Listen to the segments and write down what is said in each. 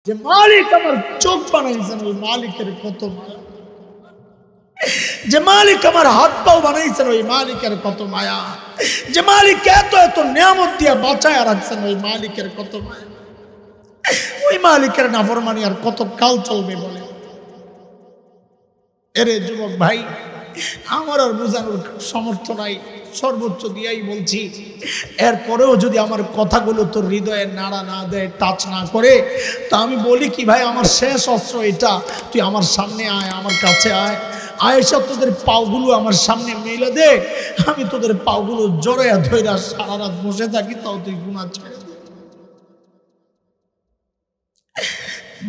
যে মালিক আমার চোখ বানাইছেন ওই মালিকের কত মায়া, যে মালিক আমার হাত পাও বানাইছেন ওই মালিকের কত মায়া, যে মালিক এত এত নিয়ামত দিয়ে বাঁচায় রাখছেন ওই মালিকের কত মায়া। ওই মালিকের নাফরমানি আর কত কাল চলবে বলে? এরে যুবক ভাই, আমার আর বোঝানোর সামর্থ্য নাই, সর্বোচ্চ দিয়াই বলছি। এরপরেও যদি আমার কথাগুলো তোর হৃদয়ে নাড়া না দেয়, টাচ না করে, তা আমি বলি কি ভাই, আমার শেষ অস্ত্র এটা, তুই আমার সামনে আয়, আমার কাছে আয়, আয়েশা তোদের পাগুলো আমার সামনে মেলে দে, আমি তোদের পাগুলো জড়াইয়া ধইরা সারা রাত বসে থাকি, তাও তুই গুনাহ ছেড়ে দে।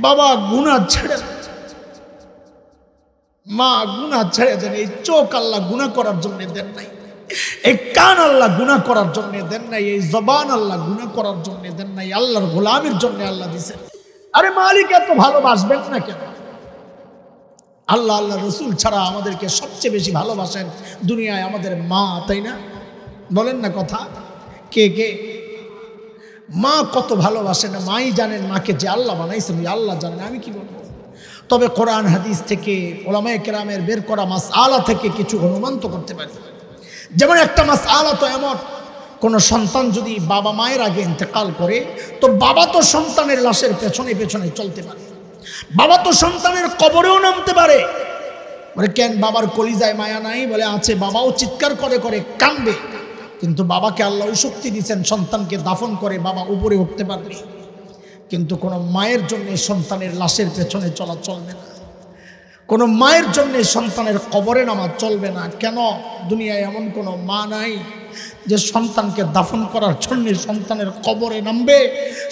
বাবা গুনাহ ছেড়ে দে, মা গুনাহ ছেড়ে দেন। এই চোখ আল্লাহ গুনাহ করার জন্য দেন নাই, এই কান আল্লাহ গুনাহ করার জন্য দেন নাই, এই জবান আল্লাহ গুনাহ করার জন্য দেন নাই, আল্লাহর গোলামের জন্য আল্লাহ দিয়েছেন। আরে মালিক এত ভালোবাসবেন না কেন? আল্লাহ আল্লাহ রসুল ছাড়া আমাদেরকে সবচেয়ে বেশি ভালোবাসেন দুনিয়ায় আমাদের মা, তাই না? বলেন না কথা, কে কে? মা কত ভালোবাসেন, মাই জানেন মাকে যে আল্লাহ বানাইছেন, আল্লাহ জানেন, আমি কি বলবো। তবে কোরআন হাদিস থেকে, ওলামায়ে কেরামের বের করা মাসআলা থেকে কিছু অনুমান তো করতে পারি। যেমন একটা মাসআলা তো এমন, কোন সন্তান যদি বাবা মায়ের আগে ইন্তেকাল করে, তো বাবা তো সন্তানের লাশের পেছনে পেছনে চলতে পারে, বাবা তো সন্তানের কবরেও নামতে পারে। বলে কেন, বাবার কলিজায় মায়া নাই? বলে আছে, বাবাও চিৎকার করে করে কাঁদবে, কিন্তু বাবাকে আল্লাহ ওই শক্তি দিয়েছেন, সন্তানকে দাফন করে বাবা উপরে উঠতে পারবে। কিন্তু কোনো মায়ের জন্য সন্তানের লাশের পেছনে চলা চলবে না, কোনো মায়ের জন্য সন্তানের কবরে নামা চলবে না। কেন? দুনিয়ায় এমন কোনো মা নাই যে সন্তানকে দাফন করার জন্য সন্তানের কবরে নামবে,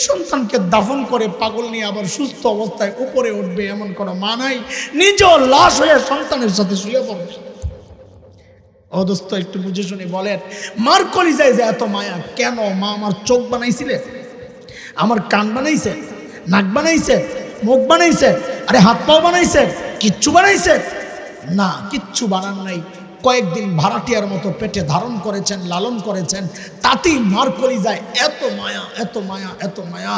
সন্তানকে দাফন করে পাগল নিয়ে আবার সুস্থ অবস্থায় উপরে উঠবে, এমন কোনো মা নাই। নিজেও লাশ হয়ে সন্তানের সাথে শুয়ে পড়বে। ও দোস্ত, একটু বুঝে শুনে বলেন, মার কলিজায় যে এত মায়া কেন? মা আমার চোখ বানাইছিলেন, আমার কান বানাইছে, নাক বানাইছে, মুখ বানাইছে, আরে হাত পাও বানাইছে, কিচ্ছু বানাইছে না? কিচ্ছু বানান নাই। কয়েকদিন ভাড়াটিয়ার মতো পেটে ধারণ করেছেন, লালন করেছেন, তাতেই মার কলিজায় এত মায়া, এত মায়া, এত মায়া।